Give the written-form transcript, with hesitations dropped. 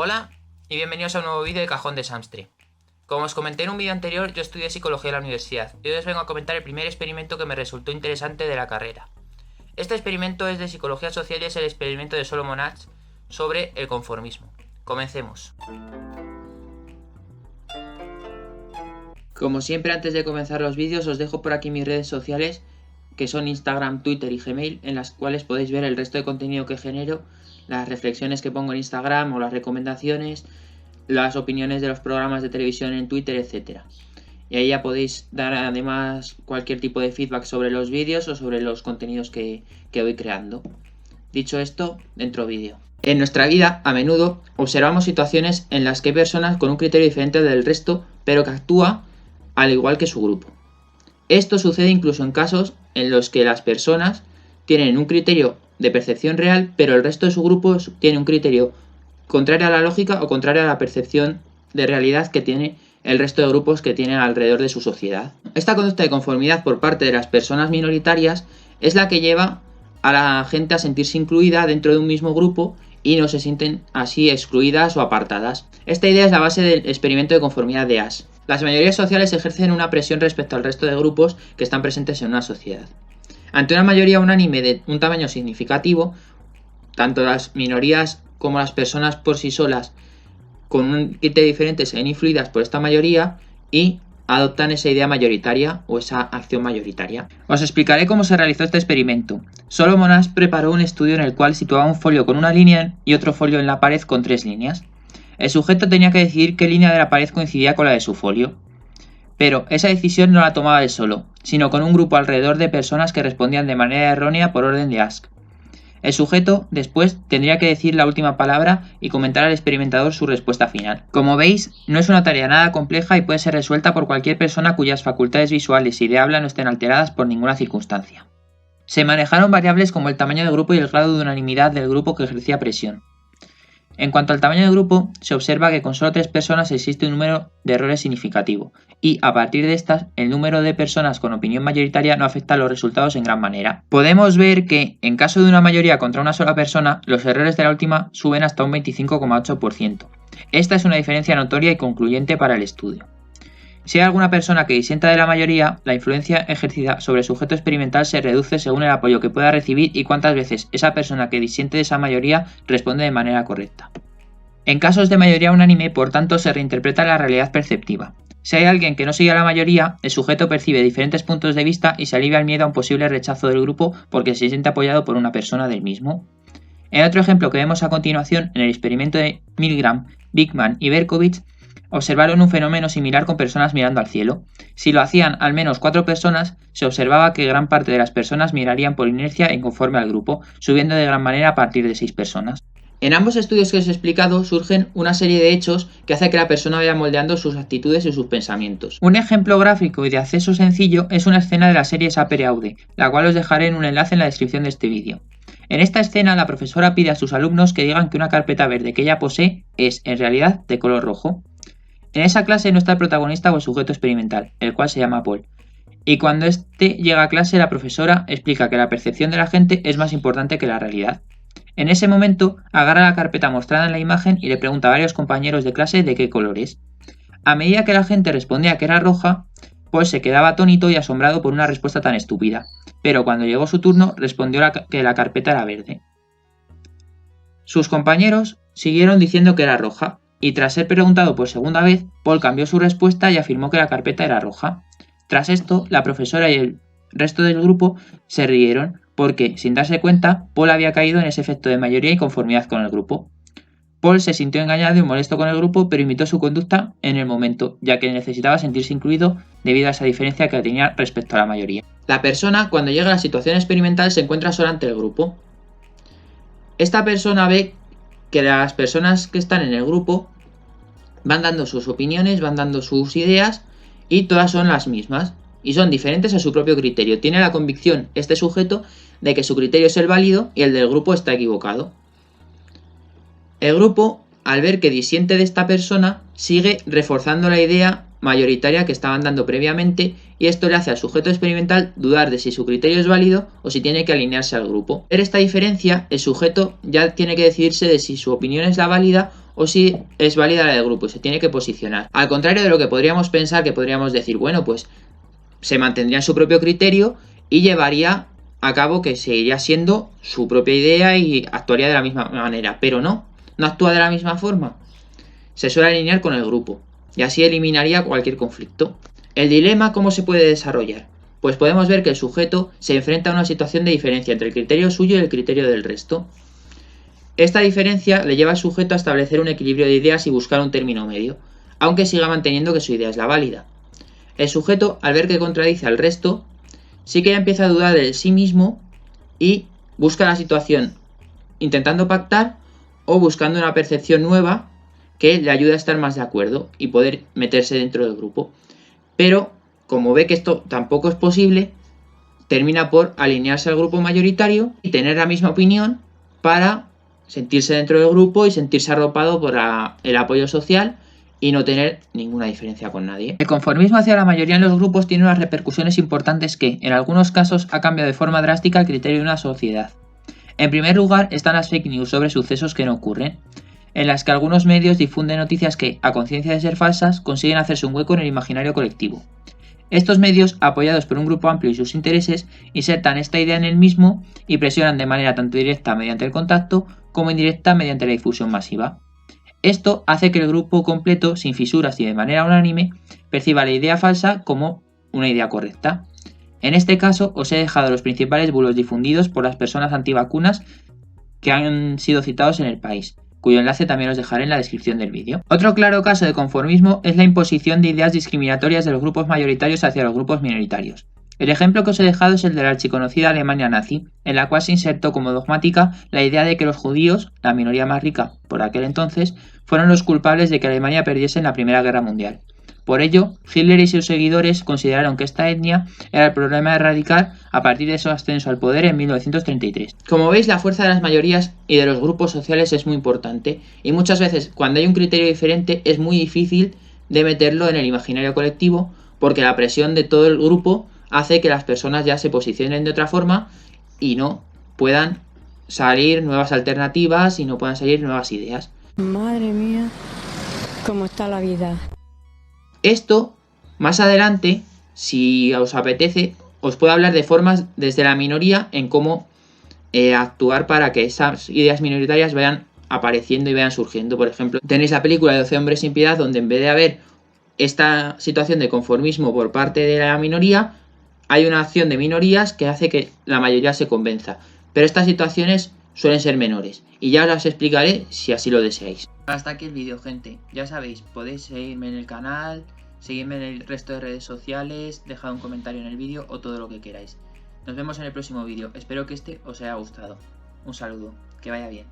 Hola y bienvenidos a un nuevo vídeo de Cajón de Samstri. Como os comenté en un vídeo anterior, yo estudié psicología en la universidad y hoy os vengo a comentar el primer experimento que me resultó interesante de la carrera. Este experimento es de psicología social y es el experimento de Solomon Asch sobre el conformismo. Comencemos. Como siempre, antes de comenzar los vídeos os dejo por aquí mis redes sociales, que son Instagram, Twitter y Gmail, en las cuales podéis ver el resto de contenido que genero, las reflexiones que pongo en Instagram o las recomendaciones, las opiniones de los programas de televisión en Twitter, etc. Y ahí ya podéis dar además cualquier tipo de feedback sobre los vídeos o sobre los contenidos que voy creando. Dicho esto, dentro vídeo. En nuestra vida, a menudo, observamos situaciones en las que hay personas con un criterio diferente del resto, pero que actúa al igual que su grupo. Esto sucede incluso en casos en los que las personas tienen un criterio de percepción real, pero el resto de su grupo tiene un criterio contrario a la lógica o contrario a la percepción de realidad que tiene el resto de grupos que tienen alrededor de su sociedad. Esta conducta de conformidad por parte de las personas minoritarias es la que lleva a la gente a sentirse incluida dentro de un mismo grupo y no se sienten así excluidas o apartadas. Esta idea es la base del experimento de conformidad de Asch. Las mayorías sociales ejercen una presión respecto al resto de grupos que están presentes en una sociedad. Ante una mayoría unánime de un tamaño significativo, tanto las minorías como las personas por sí solas con un criterio diferente se ven influidas por esta mayoría y adoptan esa idea mayoritaria o esa acción mayoritaria. Os explicaré cómo se realizó este experimento. Solomon Asch preparó un estudio en el cual situaba un folio con una línea y otro folio en la pared con 3 líneas. El sujeto tenía que decidir qué línea de la pared coincidía con la de su folio. Pero esa decisión no la tomaba él solo, sino con un grupo alrededor de personas que respondían de manera errónea por orden de Asch. El sujeto, después, tendría que decir la última palabra y comentar al experimentador su respuesta final. Como veis, no es una tarea nada compleja y puede ser resuelta por cualquier persona cuyas facultades visuales y de habla no estén alteradas por ninguna circunstancia. Se manejaron variables como el tamaño del grupo y el grado de unanimidad del grupo que ejercía presión. En cuanto al tamaño del grupo, se observa que con solo 3 personas existe un número de errores significativo, y a partir de estas, el número de personas con opinión mayoritaria no afecta a los resultados en gran manera. Podemos ver que, en caso de una mayoría contra una sola persona, los errores de la última suben hasta un 25,8%. Esta es una diferencia notoria y concluyente para el estudio. Si hay alguna persona que disienta de la mayoría, la influencia ejercida sobre el sujeto experimental se reduce según el apoyo que pueda recibir y cuántas veces esa persona que disiente de esa mayoría responde de manera correcta. En casos de mayoría unánime, por tanto, se reinterpreta la realidad perceptiva. Si hay alguien que no sigue a la mayoría, el sujeto percibe diferentes puntos de vista y se alivia el miedo a un posible rechazo del grupo porque se siente apoyado por una persona del mismo. En otro ejemplo que vemos a continuación, en el experimento de Milgram, Bigman y Berkovich, observaron un fenómeno similar con personas mirando al cielo. Si lo hacían al menos 4 personas, se observaba que gran parte de las personas mirarían por inercia en conforme al grupo, subiendo de gran manera a partir de 6 personas. En ambos estudios que os he explicado surgen una serie de hechos que hace que la persona vaya moldeando sus actitudes y sus pensamientos. Un ejemplo gráfico y de acceso sencillo es una escena de la serie Sapere Aude, la cual os dejaré en un enlace en la descripción de este vídeo. En esta escena la profesora pide a sus alumnos que digan que una carpeta verde que ella posee es, en realidad, de color rojo. En esa clase no está el protagonista o el sujeto experimental, el cual se llama Paul. Y cuando este llega a clase, la profesora explica que la percepción de la gente es más importante que la realidad. En ese momento, agarra la carpeta mostrada en la imagen y le pregunta a varios compañeros de clase de qué color es. A medida que la gente respondía que era roja, Paul se quedaba atónito y asombrado por una respuesta tan estúpida. Pero cuando llegó su turno, respondió que la carpeta era verde. Sus compañeros siguieron diciendo que era roja. Y tras ser preguntado por segunda vez, Paul cambió su respuesta y afirmó que la carpeta era roja. Tras esto, la profesora y el resto del grupo se rieron porque, sin darse cuenta, Paul había caído en ese efecto de mayoría y conformidad con el grupo. Paul se sintió engañado y molesto con el grupo, pero imitó su conducta en el momento, ya que necesitaba sentirse incluido debido a esa diferencia que tenía respecto a la mayoría. La persona, cuando llega a la situación experimental, se encuentra sola ante el grupo. Esta persona ve que las personas que están en el grupo van dando sus opiniones, van dando sus ideas y todas son las mismas y son diferentes a su propio criterio. Tiene la convicción este sujeto de que su criterio es el válido y el del grupo está equivocado. El grupo, al ver que disiente de esta persona, sigue reforzando la idea mayoritaria que estaban dando previamente y esto le hace al sujeto experimental dudar de si su criterio es válido o si tiene que alinearse al grupo. Al ver esta diferencia, el sujeto ya tiene que decidirse de si su opinión es la válida o si es válida la del grupo y se tiene que posicionar. Al contrario de lo que podríamos pensar, que podríamos decir, bueno, pues se mantendría en su propio criterio y llevaría a cabo que seguiría siendo su propia idea y actuaría de la misma manera, pero no actúa de la misma forma. Se suele alinear con el grupo y así eliminaría cualquier conflicto. El dilema, ¿cómo se puede desarrollar? Pues podemos ver que el sujeto se enfrenta a una situación de diferencia entre el criterio suyo y el criterio del resto. Esta diferencia le lleva al sujeto a establecer un equilibrio de ideas y buscar un término medio, aunque siga manteniendo que su idea es la válida. El sujeto, al ver que contradice al resto, sí que ya empieza a dudar de sí mismo y busca la situación intentando pactar o buscando una percepción nueva que le ayude a estar más de acuerdo y poder meterse dentro del grupo. Pero, como ve que esto tampoco es posible, termina por alinearse al grupo mayoritario y tener la misma opinión para sentirse dentro del grupo y sentirse arropado por el apoyo social y no tener ninguna diferencia con nadie. El conformismo hacia la mayoría en los grupos tiene unas repercusiones importantes que, en algunos casos, ha cambiado de forma drástica el criterio de una sociedad. En primer lugar están las fake news sobre sucesos que no ocurren, en las que algunos medios difunden noticias que, a conciencia de ser falsas, consiguen hacerse un hueco en el imaginario colectivo. Estos medios, apoyados por un grupo amplio y sus intereses, insertan esta idea en el mismo y presionan de manera tanto directa mediante el contacto como indirecta mediante la difusión masiva. Esto hace que el grupo completo, sin fisuras y de manera unánime, perciba la idea falsa como una idea correcta. En este caso, os he dejado los principales bulos difundidos por las personas antivacunas que han sido citados en El País, cuyo enlace también os dejaré en la descripción del vídeo. Otro claro caso de conformismo es la imposición de ideas discriminatorias de los grupos mayoritarios hacia los grupos minoritarios. El ejemplo que os he dejado es el de la archiconocida Alemania nazi, en la cual se insertó como dogmática la idea de que los judíos, la minoría más rica por aquel entonces, fueron los culpables de que Alemania perdiese en la Primera Guerra Mundial. Por ello, Hitler y sus seguidores consideraron que esta etnia era el problema a erradicar a partir de su ascenso al poder en 1933. Como veis, la fuerza de las mayorías y de los grupos sociales es muy importante, y muchas veces cuando hay un criterio diferente es muy difícil de meterlo en el imaginario colectivo, porque la presión de todo el grupo hace que las personas ya se posicionen de otra forma y no puedan salir nuevas alternativas y no puedan salir nuevas ideas. Madre mía, cómo está la vida. Esto, más adelante, si os apetece, os puedo hablar de formas desde la minoría en cómo actuar para que esas ideas minoritarias vayan apareciendo y vayan surgiendo. Por ejemplo, tenéis la película de 12 hombres sin piedad, donde en vez de haber esta situación de conformismo por parte de la minoría, hay una acción de minorías que hace que la mayoría se convenza. Pero estas situaciones suelen ser menores, y ya os las explicaré si así lo deseáis. Hasta aquí el vídeo, gente. Ya sabéis, podéis seguirme en el canal, seguirme en el resto de redes sociales, dejad un comentario en el vídeo o todo lo que queráis. Nos vemos en el próximo vídeo. Espero que este os haya gustado. Un saludo, que vaya bien.